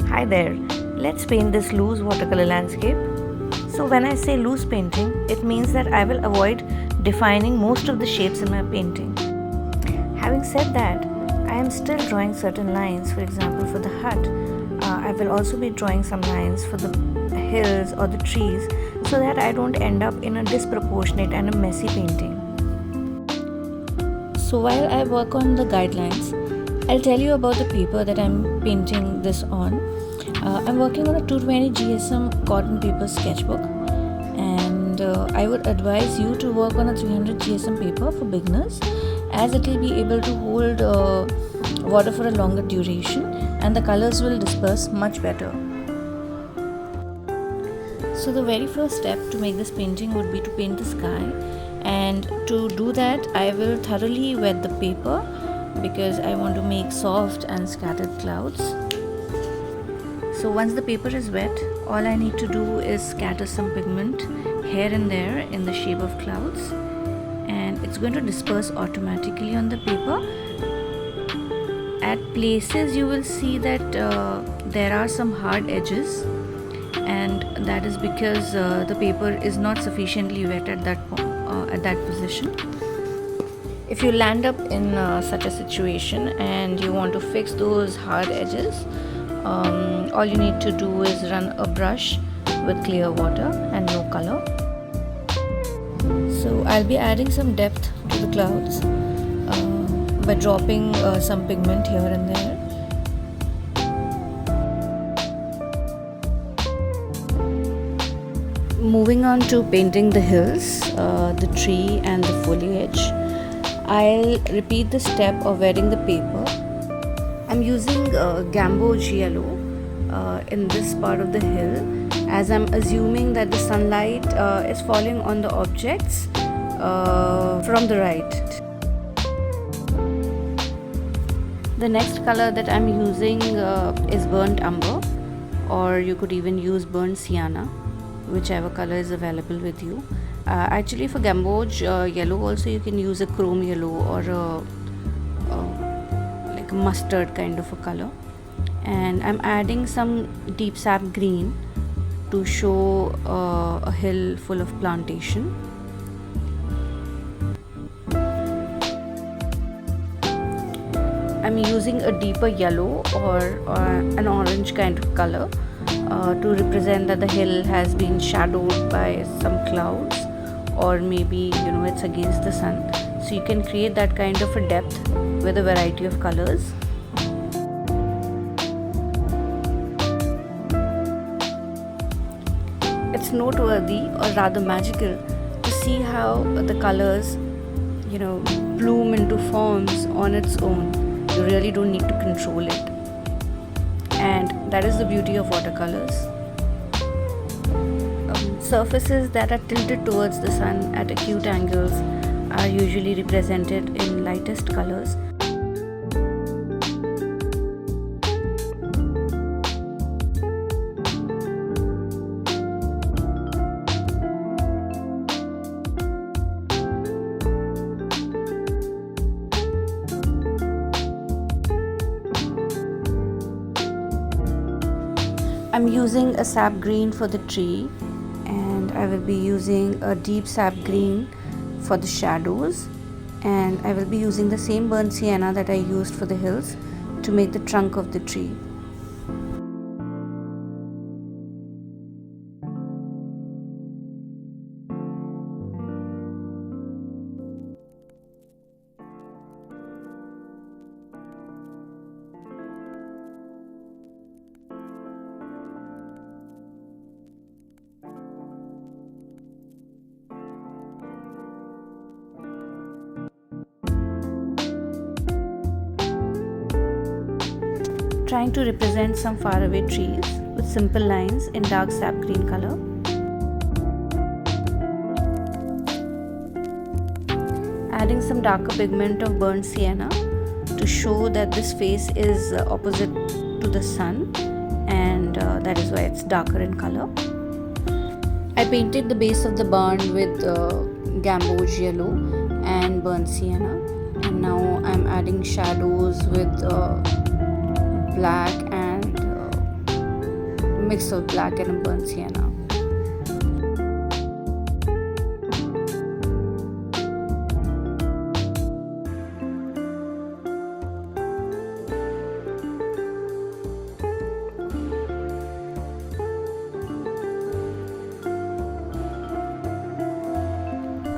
Hi there, let's paint this loose watercolor landscape. So when I say loose painting, it means that I will avoid defining most of the shapes in my painting. Having said that, I am still drawing certain lines, for example for the hut. I will also be drawing some lines for the hills or the trees so that I don't end up in a disproportionate and a messy painting. So while I work on the guidelines, I'll tell you about the paper that I'm painting this on. I'm working on a 220 GSM cotton paper sketchbook, and I would advise you to work on a 300 GSM paper for beginners, as it will be able to hold water for a longer duration and the colors will disperse much better. So the very first step to make this painting would be to paint the sky, and to do that I will thoroughly wet the paper because I want to make soft and scattered clouds. So once the paper is wet, all I need to do is scatter some pigment here and there in the shape of clouds, and it's going to disperse automatically on the paper. At places you will see that there are some hard edges, and that is because the paper is not sufficiently wet at that position. If you land up in such a situation and you want to fix those hard edges, all you need to do is run a brush with clear water and no color. So I'll be adding some depth to the clouds by dropping some pigment here and there. Moving on to painting the hills, the tree and the foliage, I'll repeat the step of wetting the paper. I'm using gamboge yellow in this part of the hill, as I'm assuming that the sunlight is falling on the objects from the right. The next color that I'm using is burnt umber, or you could even use burnt sienna, whichever color is available with you. Actually for gamboge yellow also you can use a chrome yellow or like a mustard kind of a color. And I'm adding some deep sap green to show a hill full of plantation. I'm using a deeper yellow or an orange kind of color to represent that the hill has been shadowed by some clouds, or maybe it's against the sun. So you can create that kind of a depth with a variety of colors. It's noteworthy, or rather magical, to see how the colors bloom into forms on its own. You really don't need to control it, and that is the beauty of watercolors. Surfaces that are tilted towards the sun at acute angles are usually represented in lightest colors. I'm using a sap green for the tree, and I will be using a deep sap green for the shadows, and I will be using the same burnt sienna that I used for the hills to make the trunk of the tree. Trying to represent some faraway trees with simple lines in dark sap green color. Adding some darker pigment of burnt sienna to show that this face is opposite to the sun, and that is why it's darker in color. I painted the base of the barn with gamboge yellow and burnt sienna, and now I'm adding shadows with black and mix of black and a burnt sienna.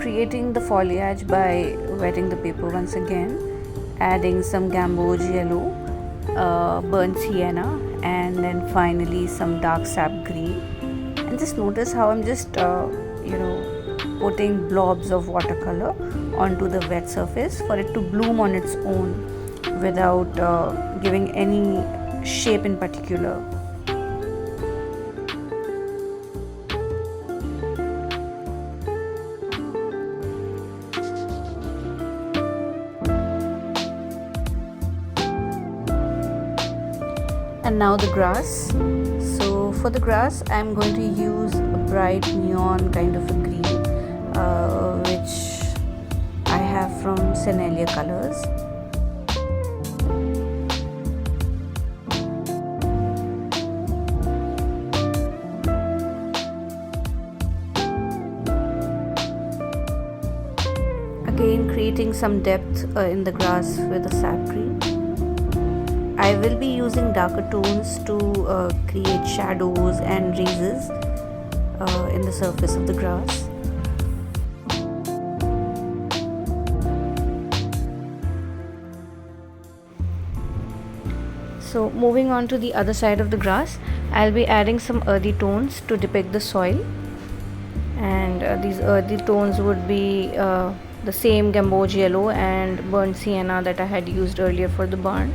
Creating the foliage by wetting the paper once again, adding some gamboge yellow, burnt sienna, and then finally some dark sap green. And just notice how I'm just putting blobs of watercolor onto the wet surface for it to bloom on its own without giving any shape in particular. And now the grass. So for the grass I'm going to use a bright neon kind of a green, which I have from Senelia Colors. Again creating some depth in the grass with a sap green. I will be using darker tones to create shadows and razes in the surface of the grass. So moving on to the other side of the grass, I'll be adding some earthy tones to depict the soil, and these earthy tones would be the same gamboge yellow and burnt sienna that I had used earlier for the barn.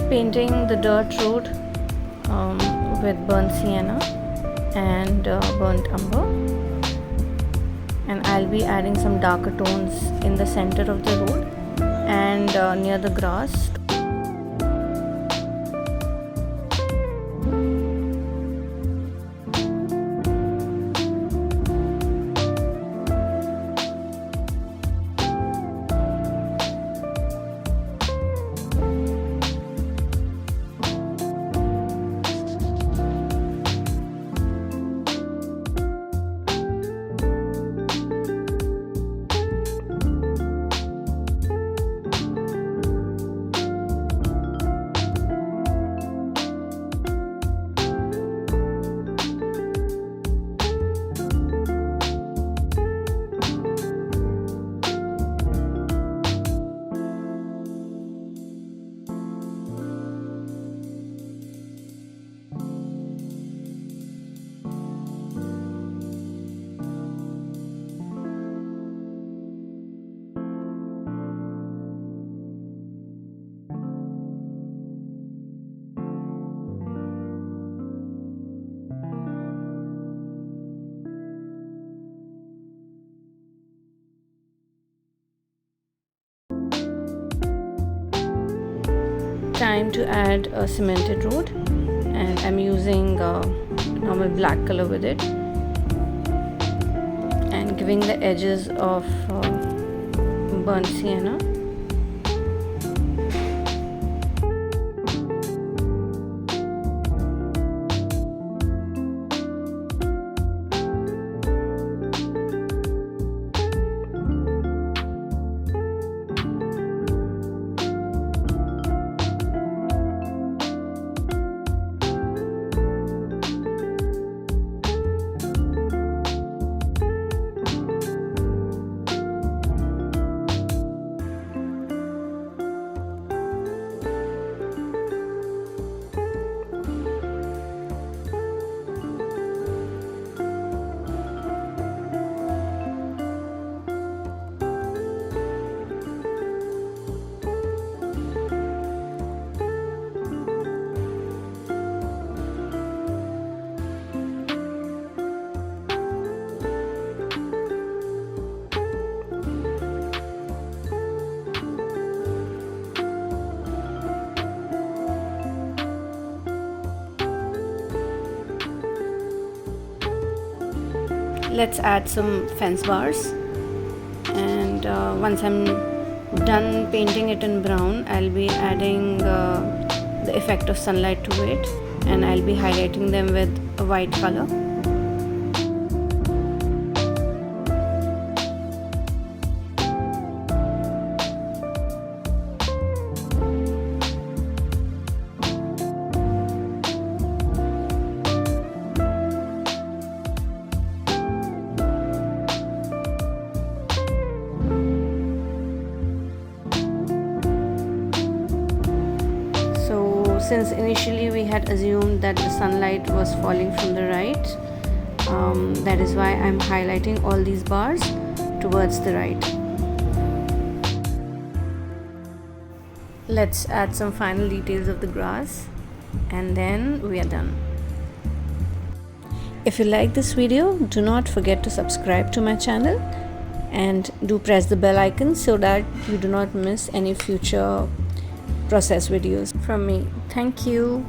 Painting the dirt road with burnt sienna and burnt umber, and I'll be adding some darker tones in the center of the road and near the grass. Time to add a cemented road, and I'm using normal black color with it and giving the edges of burnt sienna. let's add some fence bars, and once I'm done painting it in brown, I'll be adding the effect of sunlight to it, and I'll be highlighting them with a white color. Since initially we had assumed that the sunlight was falling from the right, that is why I'm highlighting all these bars towards the right. Let's add some final details of the grass, and then we are done. If you like this video, do not forget to subscribe to my channel and do press the bell icon so that you do not miss any future process videos from me. Thank you.